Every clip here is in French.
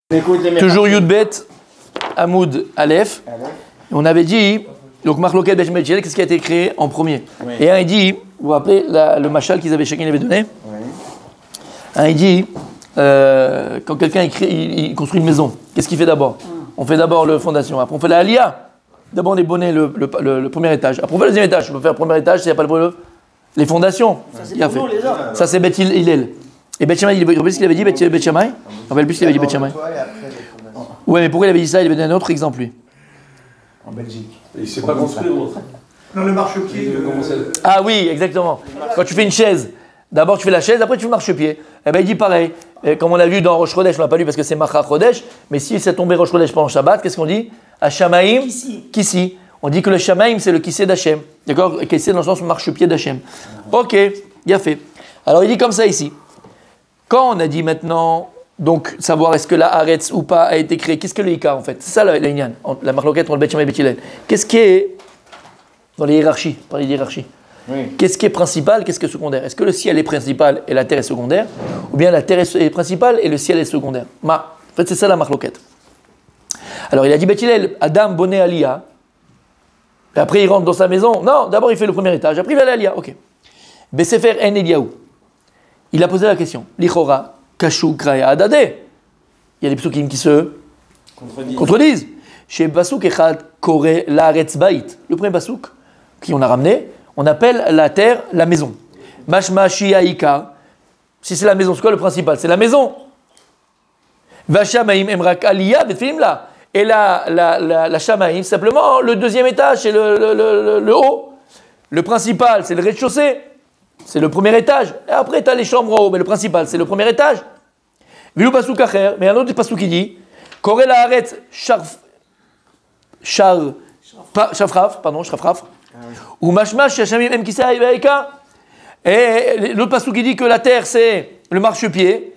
Toujours Yudbet, Hamoud, Aleph. On avait dit, donc Marloket Bet Shemel, qu'est-ce qui a été créé en premier? Oui. Et un il dit, vous vous rappelez le machal qu'ils avaient chacun avait donné? Oui. Un il dit, quand quelqu'un il construit une maison, qu'est-ce qu'il fait d'abord? On fait d'abord la fondation, après on fait la Aliyah. D'abord on est le premier étage. Après on fait le deuxième étage. On peut faire le premier étage s'il n'y a pas les fondations. Ça c'est pour nous, les hommes. Ça c'est Bet Hillel. Et Bet Shammai, il rappelle ce qu'il avait dit, Bet Shammai? On rappelle plus ce qu'il avait dit Bet Shammai. Ouais, mais pourquoi il avait dit ça? Il avait donné un autre exemple, lui. En Belgique. Il ne s'est pas construit ou autre? Non, le marchepied. Ah oui, exactement. Quand tu fais une chaise, d'abord tu fais la chaise, après tu fais le marchepied. Eh bien il dit pareil. Et comme on l'a vu dans Rosh Chodesh, on ne l'a pas lu parce que c'est Macha Chodesh, mais si c'est tombé Rosh Chodesh pendant Shabbat, qu'est-ce qu'on dit? Hashamaim, Kissi. On dit que le Shamaim c'est le Kissé d'Hachem. D'accord? Kissé dans le sens marchepied d'Hachem. Ok, bien fait. Alors il dit comme ça ici. Quand on a dit maintenant, donc savoir est-ce que la Haaretz ou pas a été créée, qu'est-ce que le Ika en fait? C'est ça l'Inyan, la marloquette entre le Bet Shammai et Bet Hillel. Qu'est-ce qui est dans les hiérarchies, par les hiérarchies? Oui. Qu'est-ce qui est principal, qu'est-ce qui est secondaire? Est-ce que le ciel est principal et la terre est secondaire? Ou bien la terre est principale et le ciel est secondaire? En fait c'est ça la marloquette. Alors il a dit Bet Hillel, Adam Boné Aliyah, et après il rentre dans sa maison. Non, d'abord il fait le premier étage, après il va à l'Aliyah, ok. Besefer En Eliyahu. Il a posé la question. Lichora, Kashou, Kraya, Adade. Il y a des psukim qui se contredisent. Chez Basouk Echad, Kore, Laaretz Bait. Le premier Basouk, qui on a ramené, on appelle la terre la maison. Mashma Shiaïka. Si c'est la maison, c'est quoi le principal? C'est la maison. Vashamaim Emrak Aliyah, Betfilim là. Et la Shamaim, simplement le deuxième étage, c'est le haut. Le principal, c'est le rez-de-chaussée. C'est le premier étage. Et après, tu as les chambres en haut. Mais le principal, c'est le premier étage. Vilou Pasouk Acher. Mais un autre Pasouk qui dit Koré la Haaretz Shafraf. Ou Mashmash Shachamim Em Kisa Ibaïka. Et l'autre Pasouk qui dit que la terre, c'est le marchepied.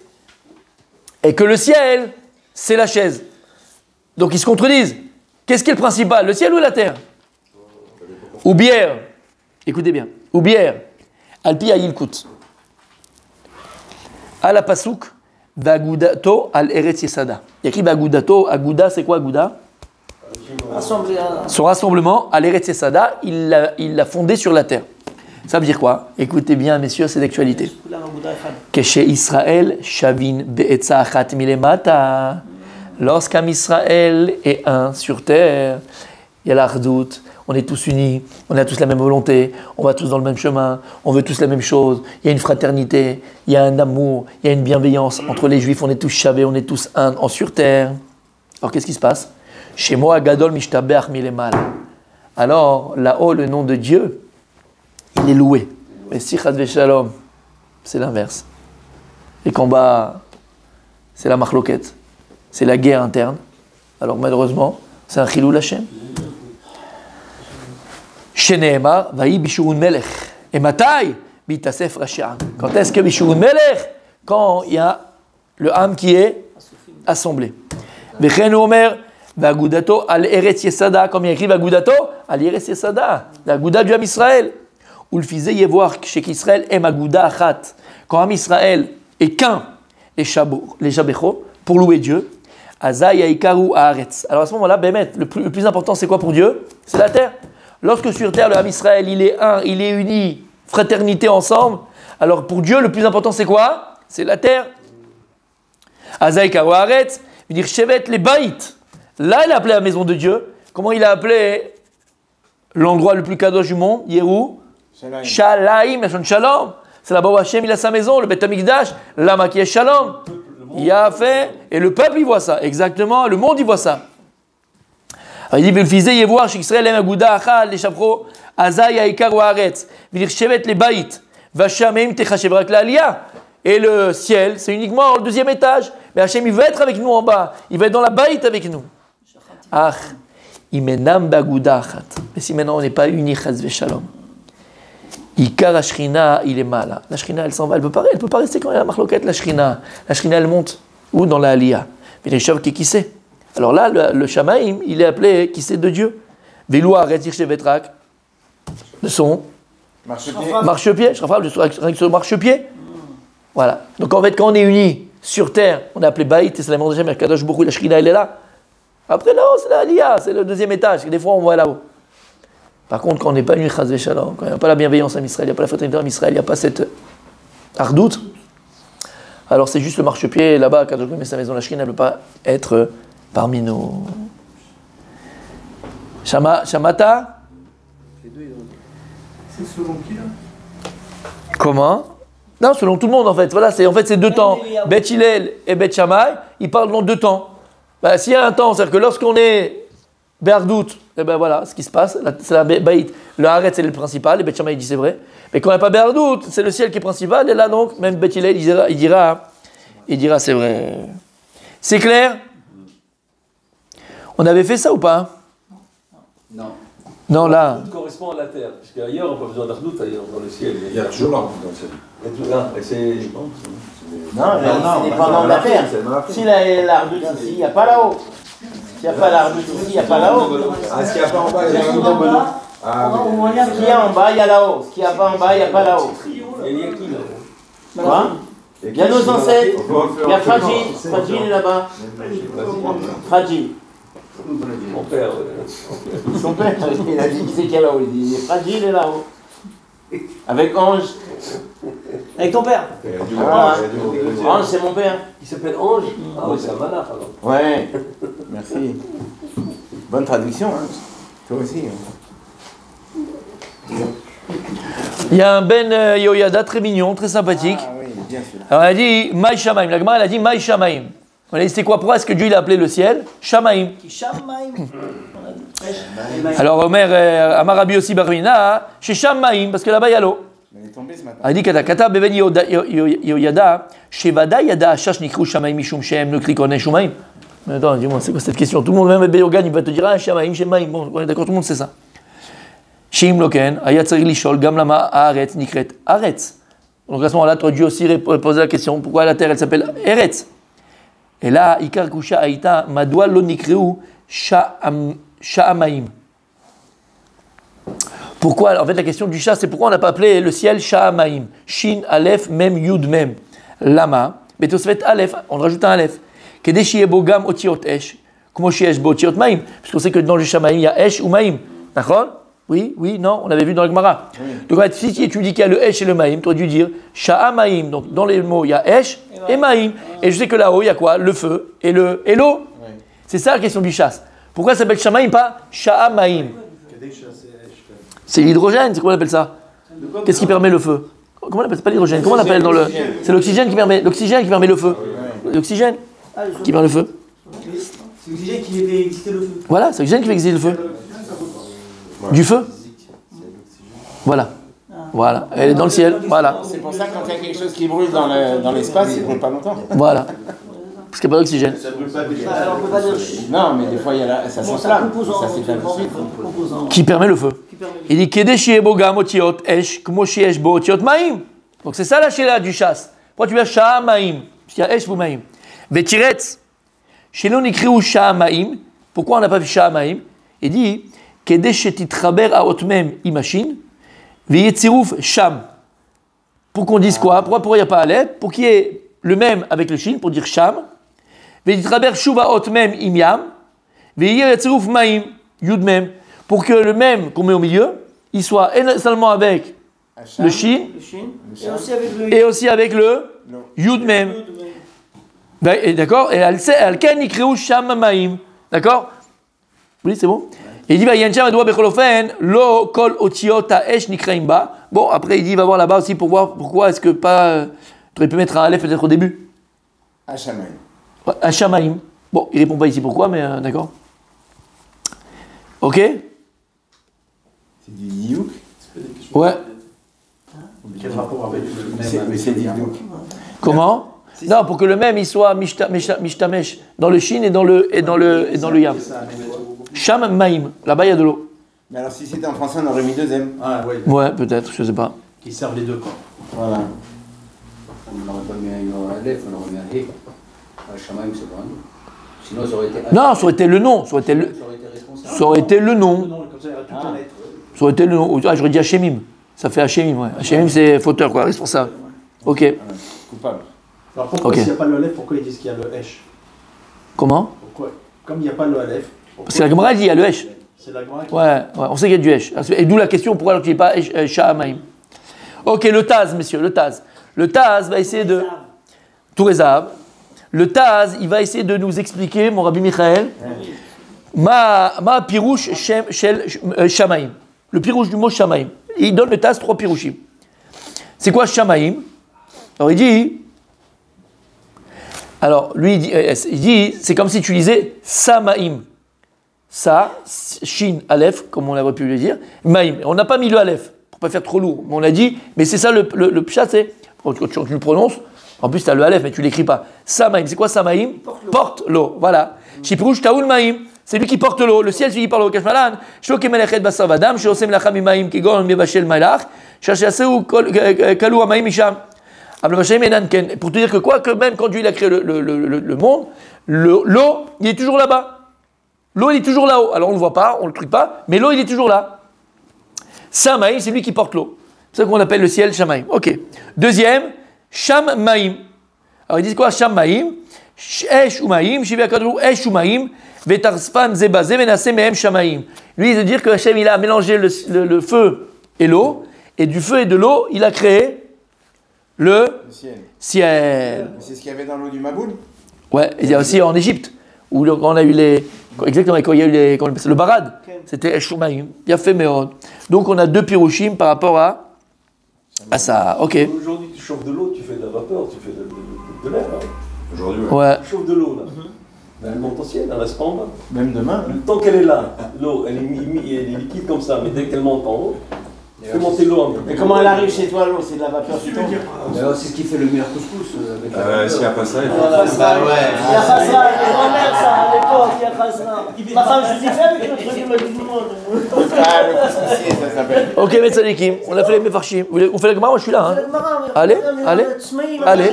Et que le ciel, c'est la chaise. Donc ils se contredisent. Qu'est-ce qui est le principal? Le ciel ou la terre? Ou bière. Écoutez bien. Ou bière. Alpi Ayilkut. À la Pasouk, Vagudato al Eretz Yesada. Il y a écrit Vagudato. Aguda, c'est quoi Aguda? Son rassemblement à l'Eretz Yesada, il l'a fondé sur la terre. Ça veut dire quoi? Écoutez bien, messieurs, c'est d'actualité. Que chez Israël, Shavin Be'etza Achat Milemata. Lorsqu'un Israël est un sur terre, il y a l'Ardout. On est tous unis, on a tous la même volonté, on va tous dans le même chemin, on veut tous la même chose, il y a une fraternité, il y a un amour, il y a une bienveillance entre les Juifs, on est tous chavés, on est tous un en sur terre. Alors qu'est-ce qui se passe? Chez moi, Gadol Mishtabeach Milemal. Alors là-haut, le nom de Dieu, il est loué. Mais si Chad Veshalom, c'est l'inverse. Les combats, c'est la marloquette, c'est la guerre interne. Alors malheureusement, c'est un chilou Hashem. Sheneemar, vaï bishurun melech. Et matai, bitasef rashi'am. Quand est-ce que bishurun melech? Quand il y a le âme qui est assemblé. Vechen omer, vagudato al eretz yesada. Comme il écrit vagudato al eretz yesada. La gouda du âme Israël. Ou le fizé yevoir chez Israël est magouda achat. Quand âme Israël est qu'un, les jabecho, pour louer Dieu. Azay aikaru haaretz. Alors à ce moment-là, Bémet, le plus important c'est quoi pour Dieu? C'est la terre. Lorsque sur terre, le Ham Israël, il est un, il est uni, fraternité ensemble, alors pour Dieu, le plus important, c'est quoi? C'est la terre. Azaï Karo Haaretz, il dit Shevet les Baït. Là, il a appelé la maison de Dieu. Comment il a appelé l'endroit le plus kadosh du monde? Yerou Shalaim, Shalom. C'est là-bas où Hachem, il a sa maison, le Beth Amikdash, l'Ama qui est Shalom. Il a fait, et le peuple, il voit ça. Exactement, le monde, il voit ça. Alors, il dit, Vilfizé yevoir chez Israël em aguda achal les chapro azay aikar ou haaretz vilirchevet les baït vachamem techashev rak la aliyah. Et le ciel, c'est uniquement le deuxième étage. Mais Hachem, il veut être avec nous en bas. Il va être dans la baït avec nous. Ah, imenam baguda achat. Mais si maintenant on n'est pas unis, chaz veshalom. Ikar ashrina, il est mal. La shrina, elle s'en va. Elle peut pas rester quand il y a la marloquette. La shrina, elle monte. Où? Dans la aliyah. Mais les chefs qui sait? Alors là, le Shamaim, il est appelé qui c'est de Dieu. Velou Haaretz Yirchevetrak, de son marchepied. Je rappelle, de son marchepied. Voilà. Donc en fait, quand on est unis, sur terre, on a appelé Baït, et c'est la maison de Hachem, Kadosh Baruch Hu, la Shrina, elle est là. Après là-haut, c'est la Aliyah, c'est le deuxième étage, des fois on voit là-haut. Par contre, quand on n'est pas venu Chaz Veshalom, quand il n'y a pas la bienveillance à Israël, il n'y a pas la fraternité en Israël, il n'y a pas cette ardoute, alors c'est juste le marchepied là-bas, Kadosh Baruch Hu, mais sa maison, la Shrina, ne peut pas être parmi nous. Shamata? C'est selon qui là? Comment? Non, selon tout le monde en fait. Voilà, c'est deux temps. Beth Hillel et Beth Shammai, ils parlent dans deux temps. Bah, s'il y a un temps, c'est-à-dire que lorsqu'on est Be'ardout, et ben voilà ce qui se passe. C'est la Baït. Le Haaretz c'est le principal, et Beth Shammai dit c'est vrai. Mais quand on n'a pas Be'ardout, c'est le ciel qui est principal. Et là donc, même Beth Hillel, il dira c'est vrai. C'est clair? On avait fait ça ou pas? Non. Non, là. Tout correspond à la terre, parce qu'ailleurs, on n'a pas besoin d'Ardout, ailleurs, dans le ciel. Il y a toujours l'ordre dans le ciel. Il y a tout là, et c'est. Non, c'est dépendant de la terre. Si l'ardoute ici, il n'y a pas là-haut. S'il n'y a pas l'ardoute ici, il n'y a pas là-haut. Ah, ce qu'il n'y a pas en bas, il y a l'ardoute en bas. Ah, oui. Ce qu'il y a en bas, il y a là-haut. Ce qu'il n'y a pas en bas, il n'y a pas là-haut. Il y a qui là? Quoi? Il y a nos ancêtres. Il y a Fragile. Fragile est là-bas. Fragile. Mon père. Son père, il a dit qui c'est qu'il y a là-haut. Il dit Fragile est là-haut. Avec Ange. Avec ton père. Il y a du Ah, monde, il y a du monde. Ange, c'est mon père. Il s'appelle Ange? Ah oui, c'est un malach alors. Ouais. Merci. Bonne traduction, hein. Toi aussi. Il y a un Ben Yoyada très mignon, très sympathique. Ah oui, bien sûr. Alors elle a dit Maï Shamaim. La Gemara elle a dit Maï Shamaim. On a dit c'est quoi? Pourquoi est-ce que Dieu il a appelé le ciel Shamaim? Qui Shamaim. Alors Omer Amarabi aussi Barmina, chez Shamaim, parce que là-bas il y a l'eau. Mais il est tombé ce matin. Elle a dit Kata Beben Yoyada, Shevada Yada Shash Nikru Shamaim Mishum Shem Nukri Konen Shumaim. Mais attends, dis-moi, c'est quoi cette question? Tout le monde, même Beyogan, il va te dire ah, Shamaim, Shemaim. Bon, on est d'accord, tout le monde sait ça. Shim Loken, Ayatzari Lishol, Gamlama, Haaretz, Nikret, Haaretz. Donc à ce moment-là, tu aurais dû aussi poser la question pourquoi la terre elle s'appelle Eretz. Et là, Ikar Kusha Aïta, Madwa Lo Nikreu Sha'amaim. Pourquoi? En fait, la question du chat, c'est pourquoi on n'a pas appelé le ciel Sha'amaim. Shin, Aleph, Mem, Yud, Mem. Lama, Betosvet, Aleph, on rajoute un Aleph. Kedeshi Ebogam Otiot Esh, Kumo Shiesh Bo Otiot Maim. Puisqu'on sait que dans le Sha'amaim, il y a Esh ou Maim. D'accord? Oui, non, on avait vu dans le Gemara. Oui. Donc, si tu dis qu'il y a le Esh et le Maïm, tu aurais dû dire Sha'amaim. Donc, dans les mots, il y a Esh et Maïm. Et je sais que là-haut, il y a quoi? Le feu et l'eau. Oui. C'est ça la question du chasse. Pourquoi ça s'appelle Sha'amaim, pas Sha'amaim? C'est l'hydrogène, c'est comment on appelle ça? Qu'est-ce qui permet le feu? Comment on appelle? C'est pas l'hydrogène. Comment on appelle dans le. C'est l'oxygène qui permet le feu. L'oxygène qui permet le feu. C'est l'oxygène qui fait exister le feu. Voilà, c'est l'oxygène qui fait exister le feu. Du feu. Voilà. Elle est dans le ciel. Voilà. C'est pour ça que quand il y a quelque chose qui brûle dans l'espace, il ne brûle pas longtemps. Voilà. Parce qu'il n'y a pas d'oxygène. Alors on peut pas dire. Non, mais des fois, ça s'enflamme. Ça s'éteint tout de suite. Qui permet le feu. Il dit Kedeshi Ebogam Otiot Esh, Kumo Shiesh Bo Otiot Maim. Donc c'est ça la shéla du chasse. Pourquoi tu veux Sha'amaim? Parce qu'il y a Esh ou Maim. Vetiretz. Chez nous, on écrit Sha'amaim. Pourquoi on n'a pas vu Sha'amaim? Il dit Kedesh Titchaber Aot Mem Imashin. Veyetzirouf Sham. Pour qu'on dise quoi? Pourquoi il n'y a pas Aleph? Pour qu'il y ait le même avec le Shin, pour dire Sham. Veyetzitraber Shuva Aot Mem Imyam. Veyetzirouf Maim. Yud Mem. Pour que le même qu'on met au milieu, il soit seulement avec le Shin et aussi avec le Yud Mem. D'accord? Et Al-Ken Ikreu Sham Maim. D'accord? Oui, c'est bon? Et il dit, Yancham Adoua Becholofen, Lo Kol Otiot Esh Nikraim Ba. Bon, après, il dit, il va voir là-bas aussi pour voir pourquoi est-ce que pas. Tu aurais pu mettre un Aleph peut-être au début. Hachamaim. Hachamaim. Bon, il répond pas ici pourquoi, mais d'accord. Ok? C'est du Yiouk. Ouais. Quel rapport avec le Mais c'est du Yiouk. Comment? Non, pour que le même il soit mishtamesh dans le shin et dans le yam. Sham maim. Là-bas il y a de l'eau. Mais alors si c'était en français, on aurait mis deuxième. Ah ouais. Ouais, peut-être, je sais pas. Qui servent les deux camps. Voilà. On n'aurait pas mis un Aleph, on aurait mis un He. Shamaim, c'est pas nous. Sinon, ça aurait été. Non, ça aurait été le nom. Ça aurait été le nom. Ça aurait été le nom. Ah, j'aurais dit Hashemim. Ça fait Hashemim, ouais. Hashemim, c'est fauteur, quoi, responsable. Ok. Coupable. Alors pourquoi Ok. s'il n'y a pas le Aleph, pourquoi ils disent qu'il y a le Hesh? Comment? Pourquoi? Comme il n'y a pas le Aleph. Parce que la Gemara dit il y a le Hesh. C'est la Gemara qui. Ouais, on sait qu'il y a du Hesh. Et d'où la question pourquoi alors qu'il n'y a pas Sha'amaim. Ok, le Taz, messieurs, le Taz. Le Taz va essayer de. Tourezav. Le Taz, il va essayer de nous expliquer, mon Rabbi Michael, ma pirouche shel Shamaim. Le pirouche du mot Shamaim. Il donne le Taz 3 pirouchim. C'est quoi Shamaim? Alors il dit. Alors lui, il dit, c'est comme si tu disais Samaim. Sa, Shin, Aleph, comme on aurait pu le dire, Maim. On n'a pas mis le Aleph, pour pas faire trop lourd. Mais on a dit, mais c'est ça le pshat, c'est, quand tu le prononces, en plus tu as le Aleph, mais tu l'écris pas. Samaim, c'est quoi Samaim? Porte l'eau, voilà. Shipirouch Taoul Maim, c'est lui qui porte l'eau. Le ciel, c'est lui qui porte l'eau. Kashmalan, Shoke Melechet Basar Vadam, Shosem Lacham Maim, Kigon Mevachel Malach, Shashaseu Kalou Amaim Isham. Pour te dire que quoi, que même quand Dieu il a créé le monde, l'eau, il est toujours là-bas. L'eau, il est toujours là-haut. Alors on ne le voit pas, on ne le truc pas, mais l'eau, il est toujours là. Samaïm, c'est lui qui porte l'eau. C'est ça qu'on appelle le ciel Shamaïm. Ok. Deuxième, Shamaïm. Alors ils disent quoi? Shamaïm, Esh Umaïm, Shivi Akadou, Esh Umaïm, Vetarspan Zebazé, Venasé Mehem Shamaïm. Lui, il veut dire que Hachem, il a mélangé le feu et l'eau, et du feu et de l'eau, il a créé le ciel. C'est ce qu'il y avait dans l'eau du Maboul. Ouais, il y a aussi en Égypte, où on a eu les. Exactement, quand il y a eu le barad, c'était Eshumaïm, bien fait Méod. Donc on a 2 pirouchim par rapport à ça. Ok. Aujourd'hui, tu chauffes de l'eau, tu fais de la vapeur, tu fais de l'air. Hein. Aujourd'hui, Ouais. Tu chauffes de l'eau, là. Elle monte au ciel, elle reste pas en bas. Même demain. Tant qu'elle est là, l'eau, elle est liquide comme ça, mais dès qu'elle monte en haut, tu fais monter l'eau un peu. Mais comment elle arrive chez toi, l'eau? C'est de la vapeur qui tombe. Alors, c'est ce qui fait le meilleur couscous avec la s'il n'y a pas ça, il faut. Voilà, Bah ouais. il y a pas ça, les grand-mères, ça, à l'époque, il y a pas ça. Ma femme, je dis, fais avec le truc, il m'a dit tout le monde. Ah, le couscoussier, ça s'appelle. Ok, Metzadikim, on a fait les Mefarshim. On fait la Gemara, moi je suis là. Hein. Allez, allez, allez.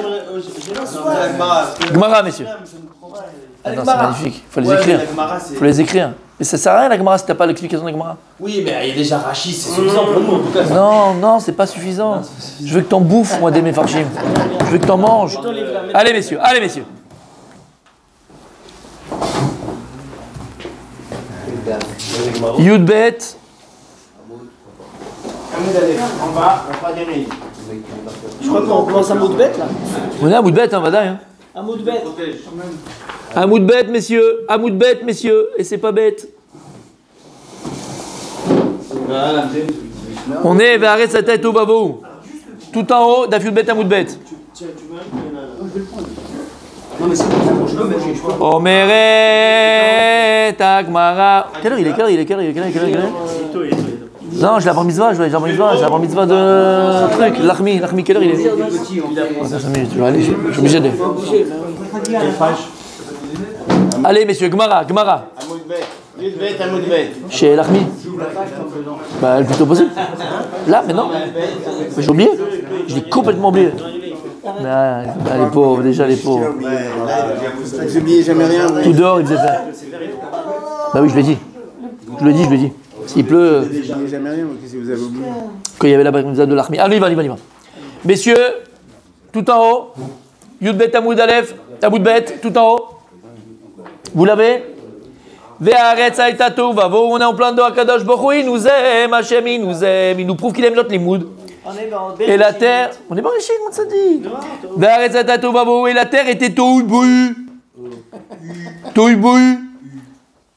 Gemara, messieurs. Ah non, c'est magnifique, il faut les écrire. Il faut les écrire. Mais ça sert à rien la Gemara si t'as pas l'explication de la Gemara. Oui, mais il y a déjà Rachid, c'est suffisant pour nous en tout cas. Non, c'est pas suffisant. Je veux que t'en bouffes, moi, des Mefarshim. Je veux que t'en manges. Allez, messieurs, allez, messieurs. Yudbet. En bas, on fera des rires. Je crois qu'on commence un mot de bête là. On est à Moudbet, hein, Vadaï. Hein. Un mot de bête. Un Moudbet, messieurs. Un Moudbet, messieurs. Et c'est pas bête. On est vers sa tête au babo. Tout en haut, Dafyudbet à Moudbet. Non, mais c'est bon, je peux manger, je peux. Omeret Agmara. Quelle heure il est? Quelle heure? Non, je l'ai bar mitzvah, j'ai la bar mitzvah de truc. L'Achmi, quelle heure il est? Petit, on vient. 5 minutes, je vais aller, je suis obligé d'aller. Allez, messieurs, Gemara. Yudbet, Amoudbet. Chez l'Achmi. Bah, le plus tôt possible. Là, maintenant. J'ai oublié. Je l'ai complètement oublié. Ah, les pauvres, déjà les pauvres. J'oubliais jamais rien. Tout dehors, il faisait ça. Bah oui, je l'ai dit. Je le dis. S'il pleut. J'oubliais jamais rien, qu'est-ce que vous avez oublié? Quand il y avait la brise de l'Armée. Allez, il va. Messieurs, tout en haut. Yudbet Amoud Aleph, Amoudbet, tout en haut. Vous l'avez? Ve'aretz ha'itatou vavo, on est en plein de Akadosh Baruch Hu, il nous aime, Hachem, il nous aime, il nous prouve qu'il aime notre limoud. Et la terre, on est pas riche, mon tzaddik. Ve'aretz ha'itatou vavo, et la terre était tohu bohu.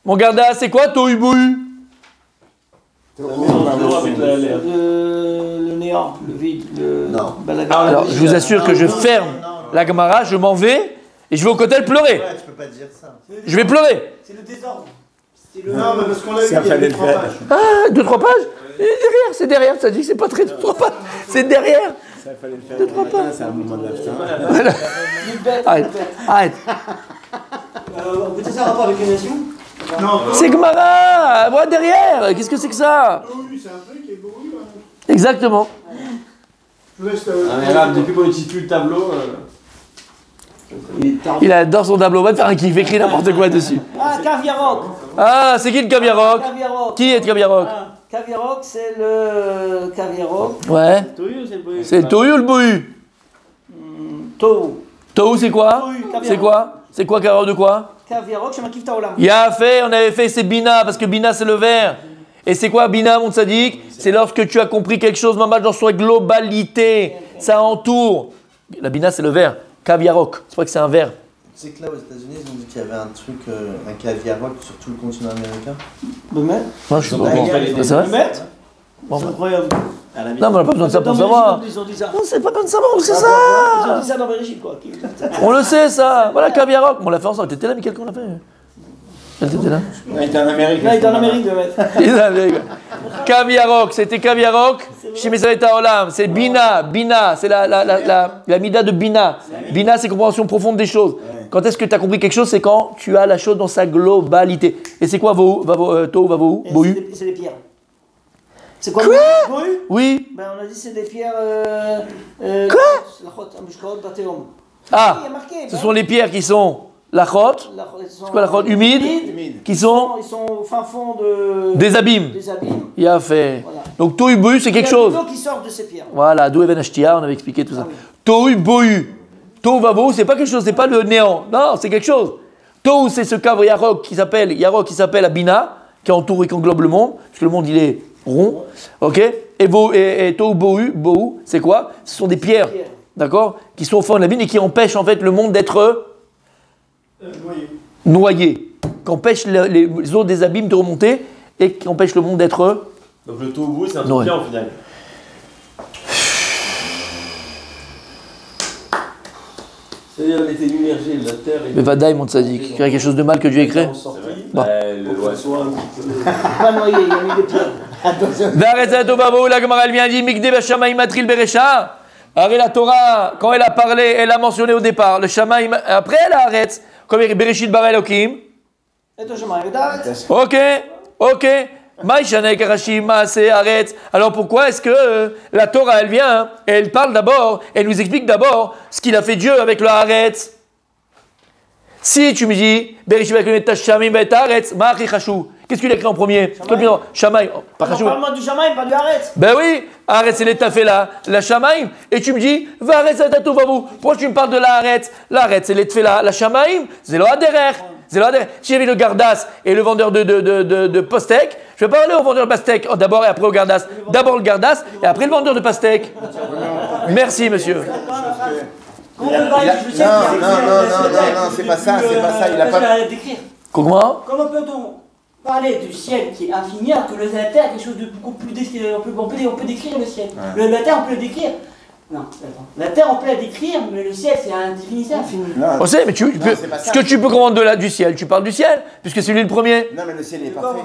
Mon garda, c'est quoi tohu bohu? Le néant, le vide, le. Non. Alors, je vous assure que je ferme la Gemara, je m'en vais et je vais au cotel pleurer. Ouais, tu peux pas dire ça. Je vais pleurer. C'est le désordre. Non, mais parce qu'on l'a eu, il y avait 3 pages. Ah, 2-3 pages. C'est derrière, ça dit que c'est pas très 2-3 pages. C'est derrière. Ça fallait le faire le matin, c'est un moment de l'after. Voilà. Arrête. Peut-être ça a rapport avec les nations? Non, C'est Gemara. Voilà derrière. Qu'est-ce que c'est que ça? c'est un truc qui est beau. Exactement. Je vous laisse Ah, mais là, depuis qu'on utilise plus le tableau. Il adore son tableau. Va te faire un kiff. Écris n'importe quoi dessus. Ah, Caviaroc. Ah, c'est qui le Caviaroc? Caviaroc. Qui est Caviaroc? Caviaroc, c'est le Caviaroc. Ouais. Tohu, c'est le Bohu. C'est le Tohu ou le Bohu? Tohu. Tohu, c'est quoi? Tohu, C'est quoi? C'est quoi Kav Yarok de quoi? Kav Yarok, Shemakiv Taolam. Fait, on avait fait, c'est Bina, parce que Bina c'est le vert. Et c'est quoi Bina, mon tzaddik? C'est lorsque tu as compris quelque chose, maman, dans sa globalité. Ça entoure. La Bina c'est le vert. Kav Yarok, c'est pas que c'est un vert. C'est que là aux États-Unis, ils ont dit qu'il y avait un truc, un caviar rock sur tout le continent américain. Bemet? Non, je sais pas. C'est vrai? Bemet? Bon, C'est incroyable. non, mais on n'a pas besoin de ça pour savoir. Ils ont dit ça. Non, c'est pas besoin de savoir, c'est Ils ont ça. dit ça dans Bereshit, quoi. On le sait, ça. Voilà, Kav Yarok. On l'a fait ensemble. T'étais là, Michael, qu'on l'a fait? Elle était là? Il était en Amérique. Là, il est en Amérique, Bemet. Il est en Amérique. Kav Yarok, c'était Kav Yarok. Chez Mesaïta Olam, c'est Bina. Bina, c'est la mida de Bina. Bina, c'est compréhension profonde des choses. Quand est-ce que tu as compris quelque chose? C'est quand tu as la chose dans sa globalité. Et c'est quoi Tohu Vavohu? Bohu? C'est des pierres. C'est quoi? Bohu? Oui. Ben, on a dit c'est des pierres. Quoi? La chot, Amishkaot, Bateom. Ah, Il y a marqué. ce sont les pierres qui sont la chot. C'est quoi la chot? Humide. Qui sont Ils sont au fin fond de. des abîmes. Des abîmes. Il a fait. Voilà. Donc Tohu Bohu, c'est quelque chose. Il y a de l'eau qui sort de ces pierres. Voilà, d'où Even Ashtia, on avait expliqué tout ça. Ah oui. Tohu Bohu. Tohu Vavohu, c'est pas quelque chose, c'est pas le néant. Non, c'est quelque chose. Tohu, c'est ce Kav Yarok qui s'appelle Abina, qui entoure et qui englobe le monde, parce que le monde il est rond. Ok? Et Tohu Bohu, c'est quoi? Ce sont des pierres, d'accord? Qui sont au fond de la mine et qui empêchent en fait le monde d'être noyé. Qui empêchent les eaux des abîmes de remonter et qui empêchent le monde d'être. Donc le Tohu c'est un Ouais. truc bien au final. C'est-à-dire, elle était immergée, la terre. Mais Vadaï, mon tzaddik, il y a quelque chose de mal que Dieu ait créé. Bon. Le soit un petit peu. Pas noyé, il y a mis des pierres. Ve'aretzato bavo, la Gemara elle vient dit Mikdeh b'shamayim matril beresha. Arrête la Torah, quand elle a parlé, elle a mentionné au départ le shamayim. Après elle a arrête, comme Bereshit bara Elokim. Et toi, je m'en regarde. Ok. Maïshane Karashim Maaseh arrête. Alors pourquoi est-ce que la Torah elle vient et elle parle d'abord, elle nous explique d'abord ce qu'il a fait Dieu avec le arrête. Si tu me dis Bereshit bara Elokim tashamim ve'taretz ma'achi chashu. Qu'est-ce qu'il a écrit en premier? Shamaï. Pas chashu. Parle-moi du Shamaïm, pas du Haaretz. Ben oui, arrête, c'est l'état fait là, la Shamaïm, et tu me dis, va arrête ça tatou vavou. Pourquoi tu me parles de la arrête? La arrête, c'est l'état fait là, la Shamaïm, c'est le Haderer. Si j'avais le Gardas et le vendeur de pastèques, je vais pas aller au vendeur de pastèques d'abord et après au Gardas. D'abord le Gardas et après le vendeur de pastèques. Merci, monsieur. Non, c'est pas ça, il a pas. Comment? Comment peut-on parler du ciel qui est infini alors que la terre est quelque chose de beaucoup plus décrire? On peut décrire le ciel. La terre, on peut le décrire. Non, attends. La terre, on peut la décrire, mais le ciel, c'est indéfinissable. On sait, mais ce que tu peux comprendre du ciel, tu parles du ciel, puisque c'est lui le premier. Non, mais le ciel est parfait.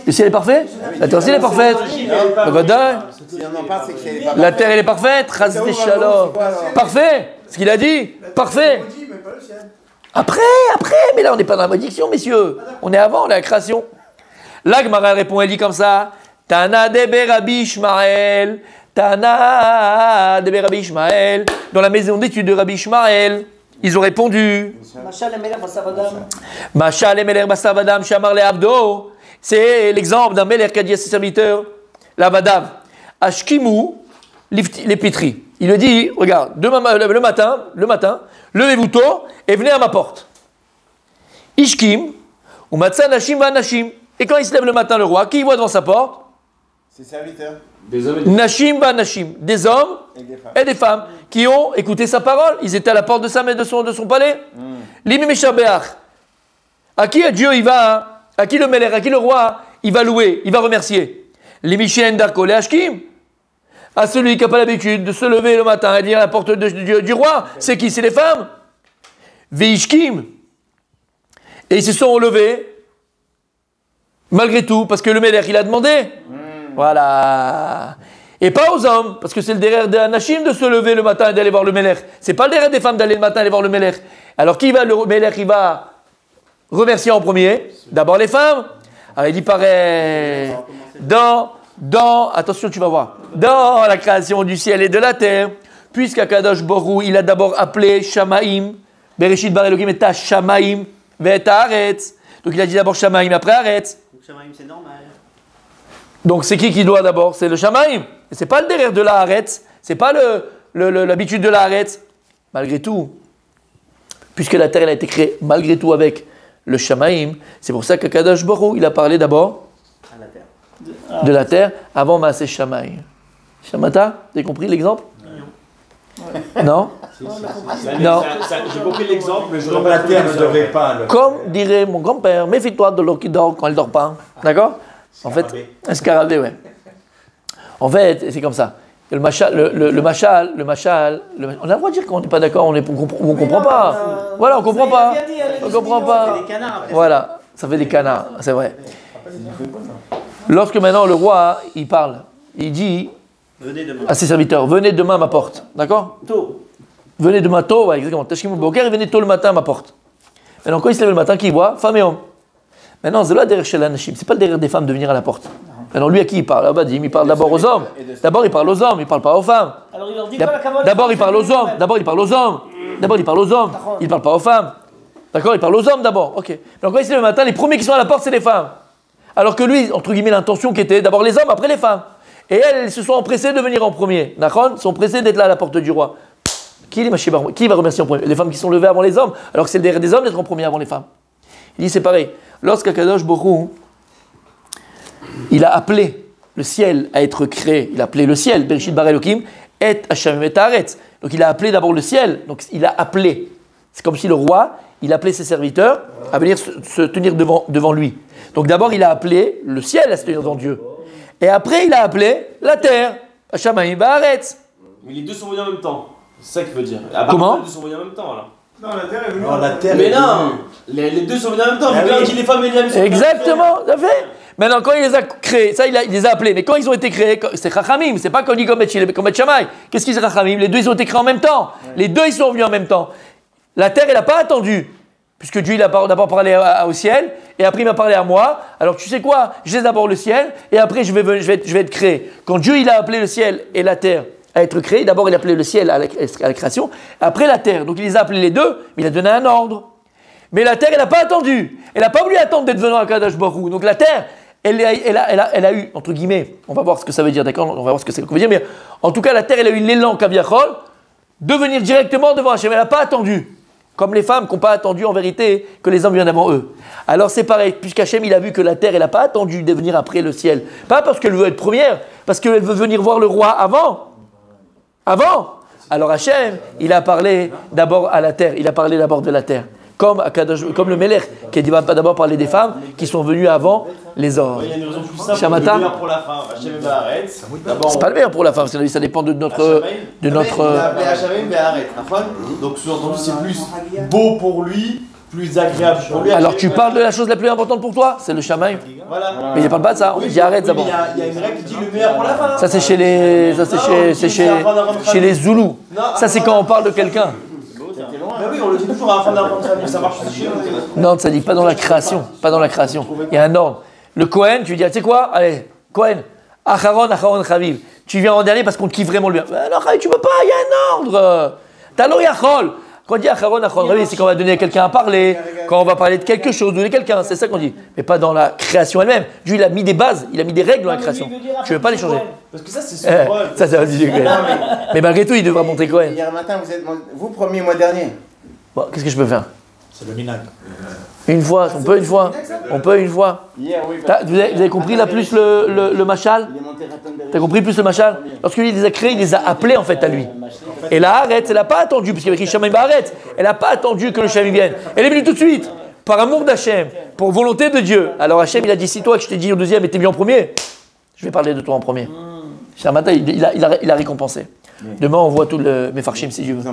Le ciel est parfait? La terre aussi elle est parfaite. Si on en parle, c'est que c'est pas La terre elle est parfaite. Ras shalom. Parfait. Ce qu'il a dit. Parfait. Après, mais là on n'est pas dans la malédiction, messieurs. On est avant la création. Là, Gemara répond, elle dit comme ça. Tana de Rabbi Ishmael. Tana de Rabbi Ishmael. Dans la maison d'études de Rabbi Ishmael, ils ont répondu. Machal Emeler Basavadam. Machal Emeler Basavadam Shamar le Abdo. C'est l'exemple d'un Meler qui a dit à ses serviteurs, la Vadav, Ashkimu l'épitri. Il lui dit, regarde, le matin, levez-vous tôt et venez à ma porte. Ishkim, ou Matsa Nashim va Nashim. Et quand il se lève le matin, le roi, qui il voit devant sa porte? Ses serviteurs. Des hommes Nashim va Nashim. Des hommes et des femmes qui ont écouté sa parole. Ils étaient à la porte de son palais. Limi Meshabeach. À qui Dieu il va, à qui le Meler, à qui le roi, il va louer, il va remercier. Limi Shen Darko le Ashkim. À celui qui n'a pas l'habitude de se lever le matin et dire à la porte du roi, c'est qui? C'est les femmes. Veishkim. Et ils se sont levés, malgré tout, parce que le Meler, il a demandé. Voilà. Et pas aux hommes, parce que c'est le derrière des Anachim de se lever le matin et d'aller voir le Meler. C'est pas le derrière des femmes d'aller le matin et aller voir le Meler. Alors qui va, le Meler, il va remercier en premier? D'abord les femmes. Alors il dit pareil. Attention, tu vas voir. Dans la création du ciel et de la terre, puisqu'Akadosh Borou, il a d'abord appelé Shamaim, Bereshit bar Elohim et Shamaim, Ve'et Haaretz. Donc il a dit d'abord Shamaim, après Haaretz. Donc Shamaim, c'est normal. Donc c'est qui doit d'abord? C'est le Shamaim. Et c'est pas le derrière de la Haaretz. C'est pas l'habitude de la Haaretz. Malgré tout, puisque la terre elle a été créée malgré tout avec le Shamaïm, c'est pour ça qu'Akadosh Baruch Hu, il a parlé d'abord de la terre avant Maaseh Shamaïm. Shamata, vous avez compris l'exemple? Non? Non. J'ai compris l'exemple, mais je Donc la terre ne devrait pas. Comme dirait mon grand-père, méfie-toi de l'eau qui dort quand elle dort pas. D'accord? En fait, un scarabée, ouais. En fait, c'est comme ça. Le machal, on a le droit de dire qu'on n'est pas d'accord, on ne comprend pas. Voilà, on comprend pas. On comprend pas. Voilà, ça fait des canards, c'est vrai. Lorsque maintenant le roi, il parle, il dit à ses serviteurs, venez demain à ma porte. D'accord? Tôt. Venez demain tôt, ouais, exactement. Tashkimou Boker, venez tôt le matin à ma porte. Maintenant, quand il se lève le matin, qui voit? Femme et homme. Maintenant, c'est là derrière chez l'anashim. C'est pas le derrière des femmes de venir à la porte. Maintenant, lui, à qui il parle? Abadim, il parle d'abord aux hommes. D'abord, il parle aux hommes, il parle pas aux femmes. Alors il leur dit quoi la cavale? D'abord, il parle aux hommes. D'abord, il parle aux hommes. D'abord, il parle aux hommes. Il parle pas aux femmes. D'accord? Il parle aux hommes d'abord. Ok. Donc, quand il se lève le matin, les premiers qui sont à la porte, c'est les femmes. Alors que lui, entre guillemets, l'intention qui était d'abord les hommes, après les femmes. Et elles se sont empressées de venir en premier. D'accord? Sont pressées d'être là à la porte du roi. Qui va remercier en premier? Les femmes qui sont levées avant les hommes, alors que c'est le derrière des hommes d'être en premier avant les femmes. Il dit c'est pareil. Lorsqu'Akadosh Baruch Hu, il a appelé le ciel à être créé, il a appelé le ciel, Bereshit bara Elokim, et Hashem et Haaretz. Donc il a appelé d'abord le ciel, donc il a appelé. C'est comme si le roi, il appelait ses serviteurs à venir se tenir devant lui. Donc d'abord il a appelé le ciel à se tenir devant Dieu. Et après il a appelé la terre, Hashem et Haaretz. Mais les deux sont venus en même temps. C'est ça qu'il veut dire. Comment? Les deux sont venus en même temps alors. Non, la terre est venue. Non, la terre Mais est non, les deux sont venus en même temps. Ah Vu oui. qu'il les femmes et les hommes sont Exactement, tout à fait. Maintenant, quand il les a créés, ça il les a appelés, mais quand ils ont été créés, c'est Chachamim, c'est pas qu'on dit comme Bet Shammai. Qu'est-ce qu'ils sont Chachamim? Les deux ils ont été créés en même temps. Les deux ils sont venus en même temps. La terre elle n'a pas attendu, puisque Dieu il a d'abord parlé au ciel, et après il m'a parlé à moi. Alors tu sais quoi? Je laisse d'abord le ciel, et après je vais être créé. Quand Dieu il a appelé le ciel et la terre à être créés, d'abord il a appelé le ciel à la création, après la terre. Donc il les a appelés les deux, mais il a donné un ordre. Mais la terre, elle n'a pas attendu. Elle n'a pas voulu attendre d'être venue à Kadosh Baruch Hu. Donc la terre, elle a eu, entre guillemets, on va voir ce que ça veut dire, d'accord? On va voir ce que ça veut dire, mais en tout cas, la terre, elle a eu l'élan Kaviachol de venir directement devant Hachem. Elle n'a pas attendu. Comme les femmes qui n'ont pas attendu en vérité que les hommes viennent avant eux. Alors c'est pareil, puisqu'Hachem, il a vu que la terre, elle n'a pas attendu de venir après le ciel. Pas parce qu'elle veut être première, parce qu'elle veut venir voir le roi avant. Avant. Alors Hachem, il a parlé d'abord à la terre. Il a parlé d'abord de la terre. Comme le Melech, qui va d'abord parler des femmes qui sont venues avant les hommes. Il y a une raison plus simple. Shamata. Le meilleur pour la fin. Hashem et Haaretz. C'est pas le meilleur pour la femme, ça dépend de notre. Il a appelé Hashem et Haaretz. Donc sous-entendu, c'est plus beau pour lui, plus agréable pour lui. Alors tu parles de la chose la plus importante pour toi, c'est le Shamaïm. Voilà. Mais il ne parle pas de ça, on dit arrête d'abord. Il y a une règle qui dit le meilleur pour la fin. Ça c'est chez les Zoulous. Ça c'est quand on parle de quelqu'un. Mais oui, on le dit toujours à la fin d'un rendre ça marche aussi chez nous. Non, ça dit pas dans la création, pas dans la création. Il y a un ordre. Le Kohen, tu lui dis, tu sais quoi? Allez, Kohen, Acharon, Chaviv. Tu viens en dernier parce qu'on te kiffe vraiment le bien. Non, tu peux pas, il y a un ordre. T'as l'oriachol. Quand on dit Acharon, Chaviv, c'est qu'on va donner à quelqu'un à parler, quand on va parler de quelque chose, donner quelqu'un, c'est ça qu'on dit. Mais pas dans la création elle-même. Dieu, il a mis des bases, il a mis des règles dans la création. Tu veux pas les changer. Parce que ça, c'est son rôle. Ça va dire Cohen. Mais malgré tout, il devra montrer Cohen. Hier matin, vous premier mois dernier. Bon, qu'est-ce que je peux faire? C'est le minag. Une fois, on peut une fois. On peut une fois. Hier, oui. Vous avez compris là plus le machal? T'as compris plus le machal? Lorsque lui les a créés, il les a appelés en fait à lui. Et la Haaretz, elle n'a pas attendu, parce qu'il y avait écrit Shamaïm Haaretz, elle n'a pas attendu que le Shamaïm vienne. Elle est venue tout de suite, par amour d'Hachem, pour volonté de Dieu. Alors Hachem, il a dit, si toi que je t'ai dit au deuxième et t'es mis en premier, je vais parler de toi en premier. Shamata, il a récompensé. Demain, on voit tout le Mefarshim si Dieu veut.